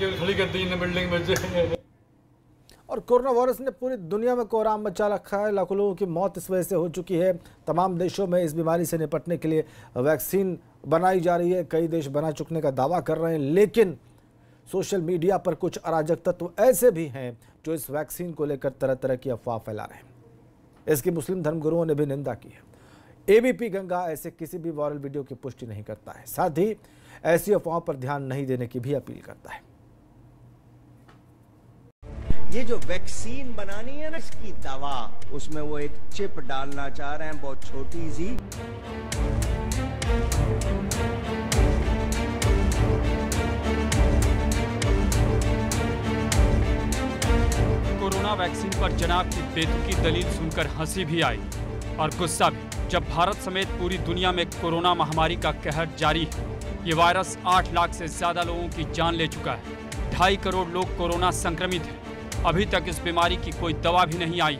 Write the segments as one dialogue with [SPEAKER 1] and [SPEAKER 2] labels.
[SPEAKER 1] केवल खड़ी कर दी बिल्डिंग में।
[SPEAKER 2] और कोरोना वायरस ने पूरी दुनिया में कोहराम मचा रखा है। लाखों लोगों की मौत इस वजह से हो चुकी है। तमाम देशों में इस बीमारी से निपटने के लिए वैक्सीन बनाई जा रही है। कई देश बना चुकने का दावा कर रहे हैं, लेकिन सोशल मीडिया पर कुछ अराजक तत्व ऐसे भी हैं जो इस वैक्सीन को लेकर तरह तरह की अफवाह फैला रहे हैं। इसकी मुस्लिम धर्मगुरुओं ने भी निंदा की है। एबीपी गंगा ऐसे किसी भी वायरल वीडियो की पुष्टि नहीं करता है, साथ ही ऐसी अफवाहों पर ध्यान नहीं देने की भी अपील करता है।
[SPEAKER 3] ये जो वैक्सीन बनानी है ना, इसकी दवा, उसमें वो एक चिप डालना चाह रहे हैं, बहुत छोटी सी।
[SPEAKER 4] कोरोना वैक्सीन पर जनाब की बेतुकी दलील सुनकर हंसी भी आई और गुस्सा भी, जब भारत समेत पूरी दुनिया में कोरोना महामारी का कहर जारी है। ये वायरस 8 लाख से ज्यादा लोगों की जान ले चुका है। 2.5 करोड़ लोग कोरोना संक्रमित हैं। अभी तक इस बीमारी की कोई दवा भी नहीं आई।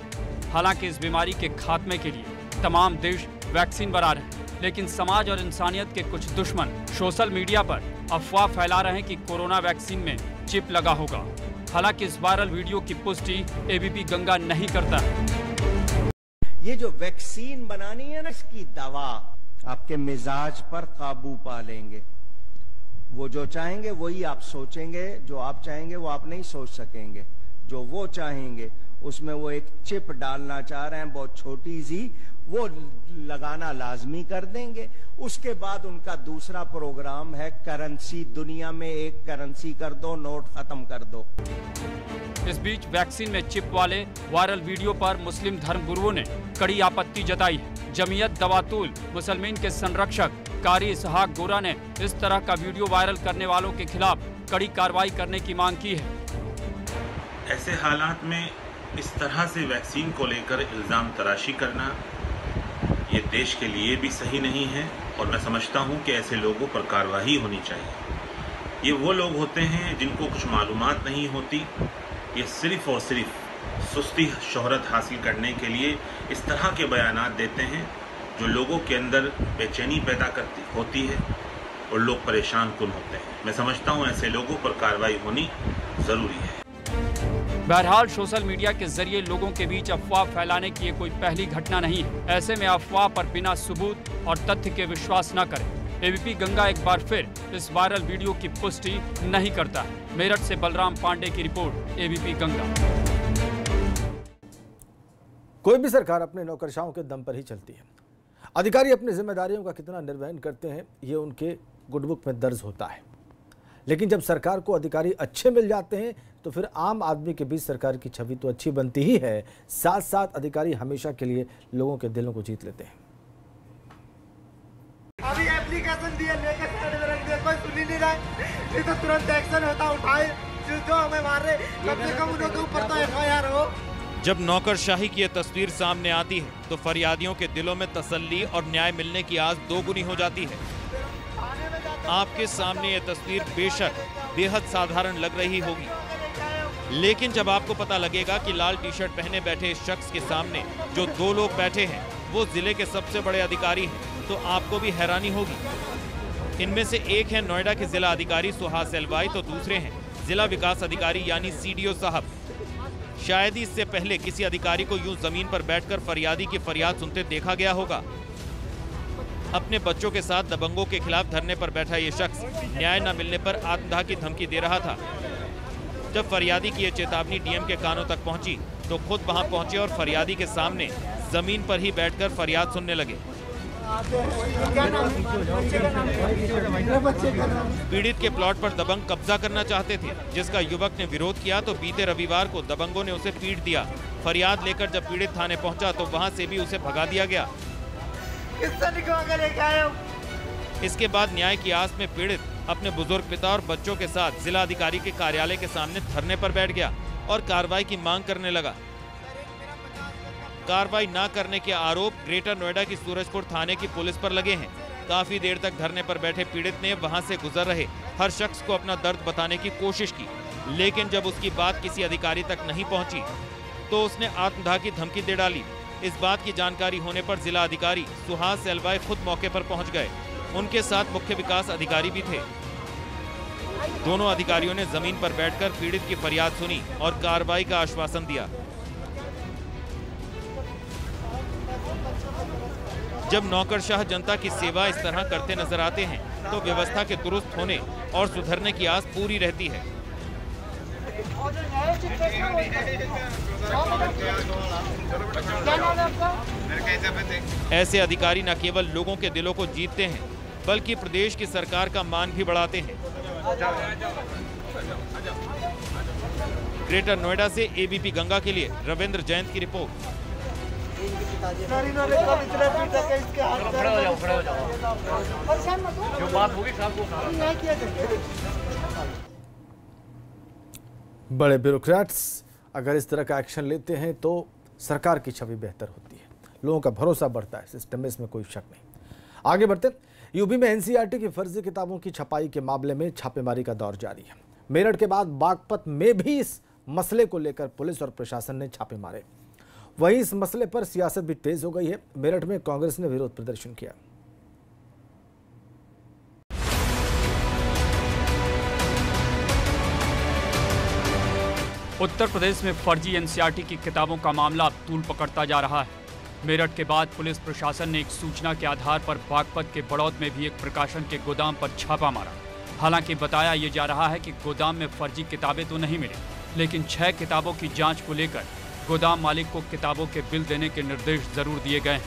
[SPEAKER 4] हालांकि इस बीमारी के खात्मे के लिए तमाम देश वैक्सीन बना रहे हैं, लेकिन समाज और इंसानियत के कुछ दुश्मन सोशल मीडिया पर अफवाह फैला रहे हैं कि कोरोना वैक्सीन में चिप लगा होगा। हालांकि इस वायरल वीडियो की पुष्टि एबीपी गंगा नहीं करता है।
[SPEAKER 3] ये जो वैक्सीन बनानी है ना, इसकी दवा आपके मिजाज पर काबू पा लेंगे। वो जो चाहेंगे वही आप सोचेंगे, जो आप चाहेंगे वो आप नहीं सोच सकेंगे। जो वो चाहेंगे उसमें वो एक चिप डालना चाह रहे हैं, बहुत छोटी सी, वो लगाना लाजमी कर देंगे। उसके बाद उनका दूसरा प्रोग्राम है करेंसी, दुनिया में एक करेंसी कर दो, नोट खत्म कर दो।
[SPEAKER 4] इस बीच वैक्सीन में चिप वाले वायरल वीडियो पर मुस्लिम धर्मगुरुओं ने कड़ी आपत्ति जताई है। जमीयत दवातुल मुसलमीन के संरक्षक कारी इसहाक गोरा ने इस तरह का वीडियो वायरल करने वालों के खिलाफ कड़ी कार्रवाई करने की मांग की है।
[SPEAKER 5] ऐसे हालात में इस तरह से वैक्सीन को लेकर इल्ज़ाम तराशी करना ये देश के लिए भी सही नहीं है और मैं समझता हूं कि ऐसे लोगों पर कार्रवाई होनी चाहिए। ये वो लोग होते हैं जिनको कुछ मालूमात नहीं होती। ये सिर्फ और सिर्फ सुस्ती शोहरत हासिल करने के लिए इस तरह के बयानात देते हैं जो लोगों के अंदर बेचैनी पैदा होती है और लोग परेशान कुन होते हैं। मैं समझता हूं ऐसे लोगों पर कार्रवाई होनी ज़रूरी है।
[SPEAKER 4] बहरहाल सोशल मीडिया के जरिए लोगों के बीच अफवाह फैलाने की ये कोई पहली घटना नहीं है। ऐसे में अफवाह पर बिना सबूत और तथ्य के विश्वास न करें। एबीपी गंगा एक बार फिर इस वायरल वीडियो की पुष्टि नहीं करता है। मेरठ से बलराम पांडे की रिपोर्ट, एबीपी गंगा।
[SPEAKER 2] कोई भी सरकार अपने नौकरशाहों के दम पर ही चलती है। अधिकारी अपनी जिम्मेदारियों का कितना निर्वहन करते हैं ये उनके गुडबुक में दर्ज होता है। लेकिन जब सरकार को अधिकारी अच्छे मिल जाते हैं तो फिर आम आदमी के बीच सरकार की छवि तो अच्छी बनती ही है, साथ साथ अधिकारी हमेशा के लिए लोगों के दिलों को जीत लेते हैं।
[SPEAKER 6] अभी एप्लीकेशन दिए, लेकर साइड में रख दिया, कोई सुन ही नहीं रहा। नहीं तो तुरंत एक्शन होता, उठाए जो हमें मार रहे, कम से कम उनके ऊपर तो एफआईआर हो।
[SPEAKER 7] जब नौकरशाही की यह तस्वीर सामने आती है तो फरियादियों के दिलों में तसल्ली और न्याय मिलने की आस दोगुनी हो जाती है। आपके सामने यह तस्वीर बेशक बेहद साधारण लग रही होगी, लेकिन जब आपको पता लगेगा कि लाल टी शर्ट पहने बैठे इस शख्स के सामने जो 2 लोग बैठे हैं वो जिले के सबसे बड़े अधिकारी हैं, तो आपको भी हैरानी होगी। इनमें से एक है नोएडा के जिला अधिकारी सुहास एलवाई, तो दूसरे हैं जिला विकास अधिकारी यानी सीडीओ साहब। शायद ही इससे पहले किसी अधिकारी को यूं जमीन पर बैठकर फरियादी की फरियाद सुनते देखा गया होगा। अपने बच्चों के साथ दबंगों के खिलाफ धरने पर बैठा ये शख्स न्याय न मिलने पर आत्मदाह की धमकी दे रहा था। जब फरियादी की ये चेतावनी डीएम के कानों तक पहुंची तो खुद वहां पहुंचे और फरियादी के सामने जमीन पर ही बैठकर फरियाद सुनने लगे। पीड़ित के प्लॉट पर दबंग कब्जा करना चाहते थे, जिसका युवक ने विरोध किया तो बीते रविवार को दबंगों ने उसे पीट दिया। फरियाद लेकर जब पीड़ित थाने पहुंचा तो वहां से भी उसे भगा दिया गया। इसके बाद न्याय की आस में पीड़ित अपने बुजुर्ग पिता और बच्चों के साथ जिला अधिकारी के कार्यालय के सामने धरने पर बैठ गया और कार्रवाई की मांग करने लगा। कार्रवाई न करने के आरोप ग्रेटर नोएडा की सूरजपुर थाने की पुलिस पर लगे हैं। काफी देर तक धरने पर बैठे पीड़ित ने वहां से गुजर रहे हर शख्स को अपना दर्द बताने की कोशिश की, लेकिन जब उसकी बात किसी अधिकारी तक नहीं पहुंची तो उसने आत्मदाह की धमकी दे डाली। इस बात की जानकारी होने पर जिला अधिकारी सुहास एलवाई खुद मौके पर पहुंच गए। उनके साथ मुख्य विकास अधिकारी भी थे। दोनों अधिकारियों ने जमीन पर बैठकर पीड़ित की फरियाद सुनी और कार्रवाई का आश्वासन दिया। जब नौकरशाह जनता की सेवा इस तरह करते नजर आते हैं तो व्यवस्था के दुरुस्त होने और सुधरने की आस पूरी रहती है। ऐसे अधिकारी न केवल लोगों के दिलों को जीतते हैं बल्कि प्रदेश की सरकार का मान भी बढ़ाते हैं। ग्रेटर नोएडा से एबीपी गंगा के लिए रविंद्र जयंत की रिपोर्ट।
[SPEAKER 2] बड़े ब्यूरोक्रेट्स अगर इस तरह का एक्शन लेते हैं तो सरकार की छवि बेहतर होती है, लोगों का भरोसा बढ़ता है सिस्टम में, इसमें कोई शक नहीं। आगे बढ़ते, यूपी में एनसीईआरटी की फर्जी किताबों की छपाई के मामले में छापेमारी का दौर जारी है। मेरठ के बाद बागपत में भी इस मसले को लेकर पुलिस और प्रशासन ने छापे मारे। वहीं इस मसले पर सियासत भी तेज हो गई है। मेरठ में कांग्रेस ने विरोध प्रदर्शन किया।
[SPEAKER 4] उत्तर प्रदेश में फर्जी एनसीईआरटी की किताबों का मामला अब तूल पकड़ता जा रहा है। मेरठ के बाद पुलिस प्रशासन ने एक सूचना के आधार पर बागपत के बड़ौद में भी एक प्रकाशन के गोदाम पर छापा मारा। हालांकि बताया ये जा रहा है कि गोदाम में फर्जी किताबें तो नहीं मिली, लेकिन 6 किताबों की जांच को लेकर गोदाम मालिक को किताबों के बिल देने के निर्देश जरूर दिए गए हैं।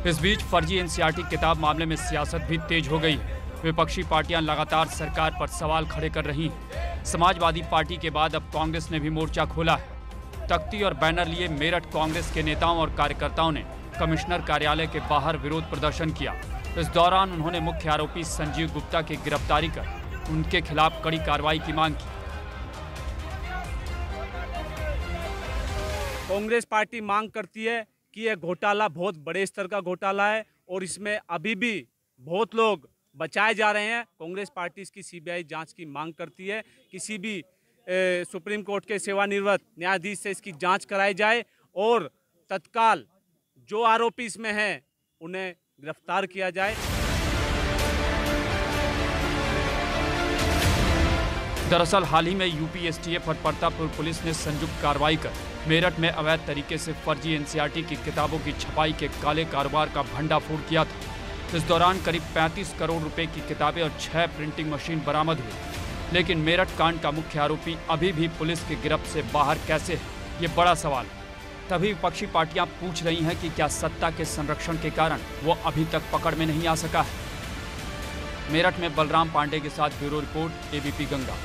[SPEAKER 4] इस बीच फर्जी एनसीईआरटी किताब मामले में सियासत भी तेज हो गई है। विपक्षी पार्टियां लगातार सरकार पर सवाल खड़े कर रही हैं। समाजवादी पार्टी के बाद अब कांग्रेस ने भी मोर्चा खोला है। तख्ती और बैनर लिए मेरठ कांग्रेस के नेताओं और कार्यकर्ताओं ने कमिश्नर कार्यालय के बाहर विरोध प्रदर्शन किया। इस दौरान उन्होंने मुख्य आरोपी संजीव गुप्ता की गिरफ्तारी कर उनके खिलाफ कड़ी कार्रवाई की मांग की।
[SPEAKER 8] कांग्रेस पार्टी मांग करती है कि यह घोटाला बहुत बड़े स्तर का घोटाला है और इसमें अभी भी बहुत लोग बचाए जा रहे हैं। कांग्रेस पार्टी इसकी सीबीआई जांच की मांग करती है। किसी भी सुप्रीम कोर्ट के सेवानिवृत्त न्यायाधीश से इसकी जांच कराई जाए और तत्काल जो आरोपी इसमें हैं उन्हें गिरफ्तार किया जाए।
[SPEAKER 4] दरअसल हाल ही में यूपी एसटीएफ और परतापुर पुलिस ने संयुक्त कार्रवाई कर मेरठ में अवैध तरीके से फर्जी एनसीईआरटी की किताबों की छपाई के काले कारोबार का भंडाफोड़ किया था। इस दौरान करीब 35 करोड़ रुपए की किताबें और 6 प्रिंटिंग मशीन बरामद हुई। लेकिन मेरठ कांड का मुख्य आरोपी अभी भी पुलिस की गिरफ्त से बाहर कैसे है, ये बड़ा सवाल है। तभी विपक्षी पार्टियां पूछ रही हैं कि क्या सत्ता के संरक्षण के कारण वो अभी तक पकड़ में नहीं आ सका है। मेरठ में बलराम पांडे के साथ ब्यूरो रिपोर्ट, एबीपी गंगा।